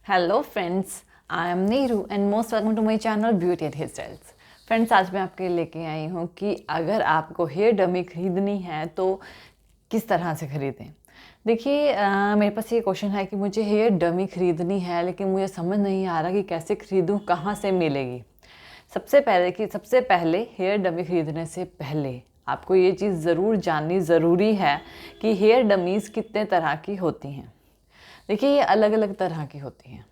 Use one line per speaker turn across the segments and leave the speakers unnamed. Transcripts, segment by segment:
Hello friends, I am Neeru and most welcome to my channel beauty and hair styles. Friends, आज मैं आपके लिए लेके आई हूँ कि अगर आपको हेयर डमी खरीदनी है तो किस तरह से खरीदें। देखिए, मेरे पास ये क्वेश्चन है कि मुझे हेयर डमी खरीदनी है लेकिन मुझे समझ नहीं आ रहा कि कैसे खरीदूँ, कहाँ से मिलेगी। सबसे पहले हेयर डमी खरीदने से पहले आपको ये चीज़ ज़रूर जाननी ज़रूरी है कि हेयर डमीज़ कितने तरह की होती हैं। देखिए, ये अलग अलग तरह की होती हैं।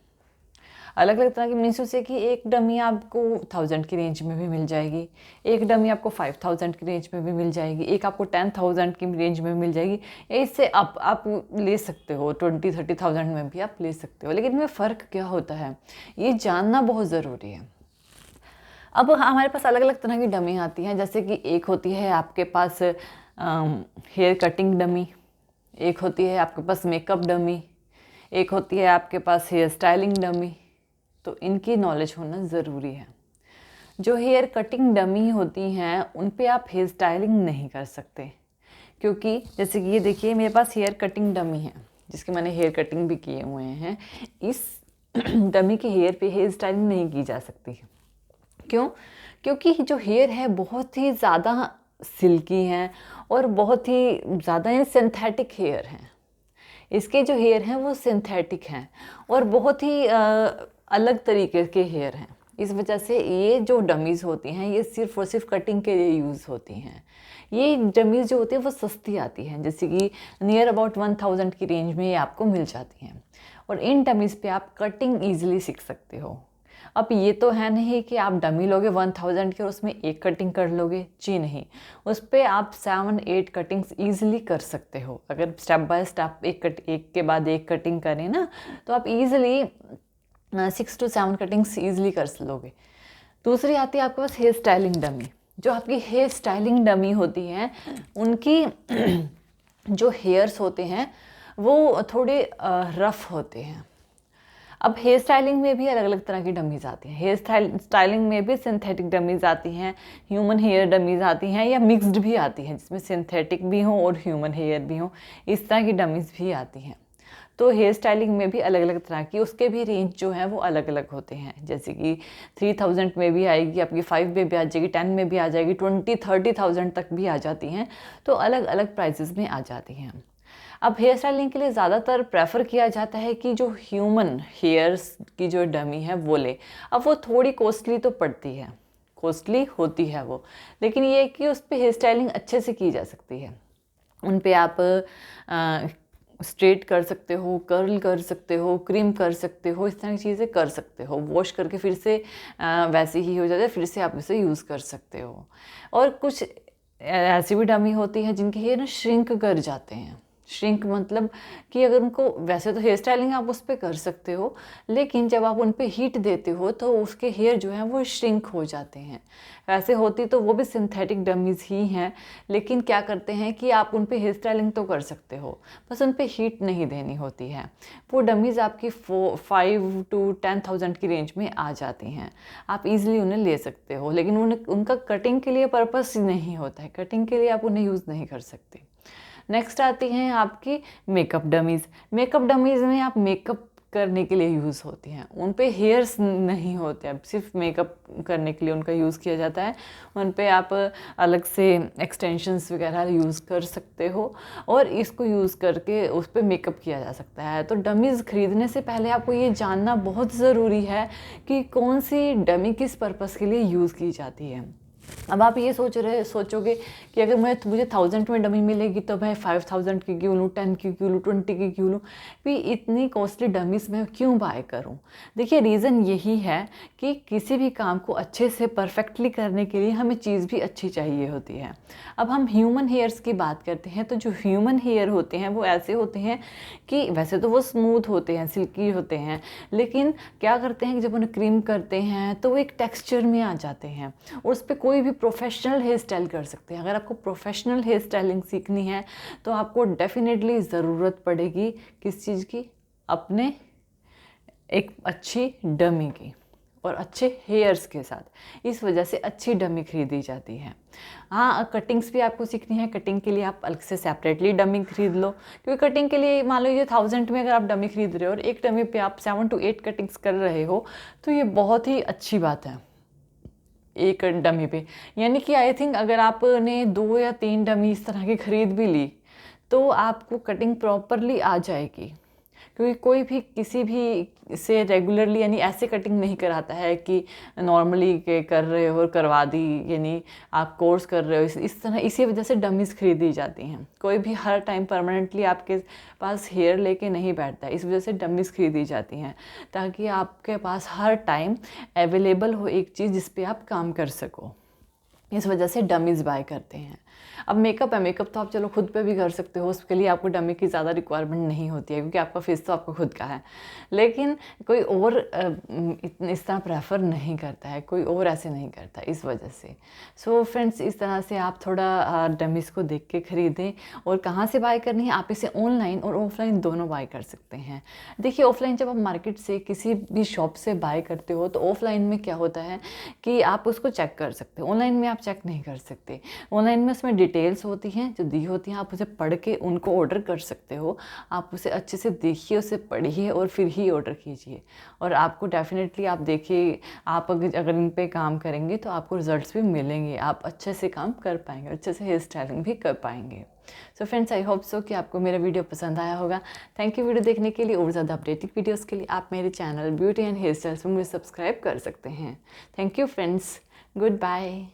अलग अलग तरह की मीन्स से कि एक डमी आपको 1000 की रेंज में भी मिल जाएगी, एक डमी आपको 5000 की रेंज में भी मिल जाएगी, एक आपको 10,000 की रेंज में मिल जाएगी। इससे आप ले सकते हो, 20-30,000 में भी आप ले सकते हो। लेकिन इनमें फ़र्क क्या होता है, ये जानना बहुत ज़रूरी है। अब हमारे पास अलग अलग तरह की डमी आती हैं। जैसे कि एक होती है आपके पास हेयर कटिंग डमी, एक होती है आपके पास मेकअप डमी, एक होती है आपके पास हेयर स्टाइलिंग डमी। तो इनकी नॉलेज होना ज़रूरी है। जो हेयर कटिंग डमी होती हैं उन पे आप हेयर स्टाइलिंग नहीं कर सकते, क्योंकि जैसे कि ये देखिए, मेरे पास हेयर कटिंग डमी है जिसके मैंने हेयर कटिंग भी किए हुए हैं। इस डमी के हेयर पे हेयर स्टाइलिंग नहीं की जा सकती। क्यों? क्योंकि जो हेयर है बहुत ही ज़्यादा सिल्की हैं और बहुत ही ज़्यादा सिंथेटिक हेयर हैं। इसके जो हेयर हैं वो सिंथेटिक हैं और बहुत ही अलग तरीके के हेयर हैं। इस वजह से ये जो डमीज़ होती हैं ये सिर्फ़ और सिर्फ कटिंग के लिए यूज़ होती हैं। ये डमीज़ जो होती हैं वो सस्ती आती हैं, जैसे कि नियर अबाउट 1000 की रेंज में ये आपको मिल जाती हैं। और इन डमीज़ पे आप कटिंग ईजिली सीख सकते हो। अब ये तो है नहीं कि आप डमी लोगे 1000 की और उसमें एक कटिंग कर लोगे, जी नहीं। उस पर आप 7-8 कटिंग्स ईजिली कर सकते हो। अगर स्टेप बाय स्टेप एक के बाद एक कटिंग करें ना, तो आप ईजिली 6 to 7 कटिंग्स ईजिली कर लोगे। दूसरी आती है आपके पास हेयर स्टाइलिंग डमी। जो आपकी हेयर स्टाइलिंग डमी होती हैं उनकी जो हेयर्स होते हैं वो थोड़े रफ़ होते हैं। अब हेयर स्टाइलिंग में भी अलग अलग तरह की डमीज़ आती हैं। हेयर स्टाइलिंग में भी सिंथेटिक डमीज़ आती हैं, ह्यूमन हेयर डमीज़ आती हैं, या मिक्स्ड भी आती हैं जिसमें सिंथेटिक भी हों और ह्यूमन हेयर भी हों। इस तरह की डमीज़ भी आती हैं। तो हेयर स्टाइलिंग में भी अलग अलग तरह की, उसके भी रेंज जो है वो अलग अलग होते हैं। जैसे कि 3000 में भी आएगी, आपकी 5 में भी आ जाएगी, 10 में भी आ जाएगी, 20-30,000 तक भी आ जाती हैं। तो अलग अलग प्राइजेज़ में आ जाती हैं। अब हेयर स्टाइलिंग के लिए ज़्यादातर प्रेफर किया जाता है कि जो ह्यूमन हेयर्स की जो डमी है वो ले। अब वो थोड़ी कॉस्टली तो पड़ती है, कॉस्टली होती है वो, लेकिन ये है कि उस पर हेयर स्टाइलिंग अच्छे से की जा सकती है। उन पे आप स्ट्रेट कर सकते हो, कर्ल कर सकते हो, क्रीम कर सकते हो, इस तरह की चीज़ें कर सकते हो। वॉश करके फिर से वैसे ही हो जाता है, फिर से आप इसे यूज़ कर सकते हो। और कुछ ऐसी भी डमी होती है जिनके हेयर ना श्रिंक कर जाते हैं। श्रिंक मतलब कि अगर उनको, वैसे तो हेयर स्टाइलिंग आप उस पर कर सकते हो, लेकिन जब आप उन पर हीट देते हो तो उसके हेयर जो हैं वो श्रिंक हो जाते हैं। वैसे होती तो वो भी सिंथेटिक डमीज़ ही हैं, लेकिन क्या करते हैं कि आप उन पर हेयर स्टाइलिंग तो कर सकते हो, बस उन पर हीट नहीं देनी होती है। वो डमीज़ आपकी 5 to 10,000 की रेंज में आ जाती हैं। आप इजीली उन्हें ले सकते हो, लेकिन उनका कटिंग के लिए पर्पस नहीं होता है। कटिंग के लिए आप उन्हें यूज़ नहीं कर सकते। नेक्स्ट आती हैं आपकी मेकअप डमीज़। मेकअप डमीज़ में आप मेकअप करने के लिए यूज़ होती हैं, उन पे हेयर्स नहीं होते हैं, सिर्फ मेकअप करने के लिए उनका यूज़ किया जाता है। उन पे आप अलग से एक्सटेंशंस वगैरह यूज़ कर सकते हो और इसको यूज़ करके उस पर मेकअप किया जा सकता है। तो डमीज़ ख़रीदने से पहले आपको ये जानना बहुत ज़रूरी है कि कौन सी डमी किस पर्पज़ के लिए यूज़ की जाती है। अब आप ये सोचोगे कि अगर मुझे 1000 में डमी मिलेगी तो मैं 5000 की क्यों लूँ, 10 की क्यों लूँ, 20 की क्यों लूँ, भी इतनी कॉस्टली डमीज़ मैं क्यों बाय करूँ। देखिए, रीज़न यही है कि किसी भी काम को अच्छे से परफेक्टली करने के लिए हमें चीज़ भी अच्छी चाहिए होती है। अब हम ह्यूमन हेयर्स की बात करते हैं, तो जो ह्यूमन हेयर होते हैं वो ऐसे होते हैं कि वैसे तो वो स्मूथ होते हैं, सिल्की होते हैं, लेकिन क्या करते हैं कि जब उन्हें क्रीम करते हैं तो वो एक टेक्सचर में आ जाते हैं और उस पर कोई भी प्रोफेशनल हेयर स्टाइल कर सकते हैं। अगर आपको प्रोफेशनल हेयर स्टाइलिंग सीखनी है तो आपको डेफिनेटली ज़रूरत पड़ेगी किस चीज़ की, अपने एक अच्छी डमी की। और अच्छे हेयर्स के साथ। इस वजह से अच्छी डमी खरीदी जाती है। हाँ, कटिंग्स भी आपको सीखनी है, कटिंग के लिए आप अलग से सेपरेटली डमी खरीद लो, क्योंकि कटिंग के लिए मान लो ये 1000 में अगर आप डमी खरीद रहे हो और एक डमी पे आप 7 to 8 कटिंग्स कर रहे हो, तो ये बहुत ही अच्छी बात है एक डमी पे। यानी कि आई थिंक अगर आपने 2 या 3 डमी इस तरह की खरीद भी ली तो आपको कटिंग प्रॉपरली आ जाएगी, क्योंकि कोई भी किसी भी से रेगुलरली यानी ऐसे कटिंग नहीं कराता है कि नॉर्मली के कर रहे हो और करवा दी, यानी आप कोर्स कर रहे हो इस तरह। इसी वजह से डमीज़ खरीदी जाती हैं। कोई भी हर टाइम परमानेंटली आपके पास हेयर लेके नहीं बैठता है, इस वजह से डमीज़ खरीदी जाती हैं ताकि आपके पास हर टाइम अवेलेबल हो एक चीज़ जिस पे आप काम कर सको। इस वजह से डमीज़ बाय करते हैं। अब मेकअप है, मेकअप तो आप चलो खुद पे भी कर सकते हो, उसके लिए आपको डमी की ज़्यादा रिक्वायरमेंट नहीं होती है क्योंकि आपका फेस तो आपका खुद का है। लेकिन कोई और इस तरह प्रेफर नहीं करता है, कोई और ऐसे नहीं करता, इस वजह से। सो फ्रेंड्स, इस तरह से आप थोड़ा डमीज़ को देख के ख़रीदें। और कहाँ से बाय करनी है, आप इसे ऑनलाइन और ऑफलाइन दोनों बाय कर सकते हैं। देखिए, ऑफलाइन जब आप मार्केट से किसी भी शॉप से बाय करते हो तो ऑफलाइन में क्या होता है कि आप उसको चेक कर सकते हो, ऑनलाइन में आप चेक नहीं कर सकते। ऑनलाइन में उसमें डिटेल्स होती हैं जो दी होती हैं, आप उसे पढ़ के उनको ऑर्डर कर सकते हो। आप उसे अच्छे से देखिए, उसे पढ़िए और फिर ही ऑर्डर कीजिए। और आपको डेफिनेटली, आप देखिए, आप अगर इन पे काम करेंगे तो आपको रिजल्ट्स भी मिलेंगे, आप अच्छे से काम कर पाएंगे, अच्छे से हेयर स्टाइलिंग भी कर पाएंगे। So friends, I hope so कि आपको मेरा वीडियो पसंद आया होगा। थैंक यू वीडियो देखने के लिए। और ज़्यादा अपडेटेड वीडियोज़ के लिए आप मेरे channel beauty and hair styles में मुझे सब्सक्राइब कर सकते हैं। Thank you friends, good bye.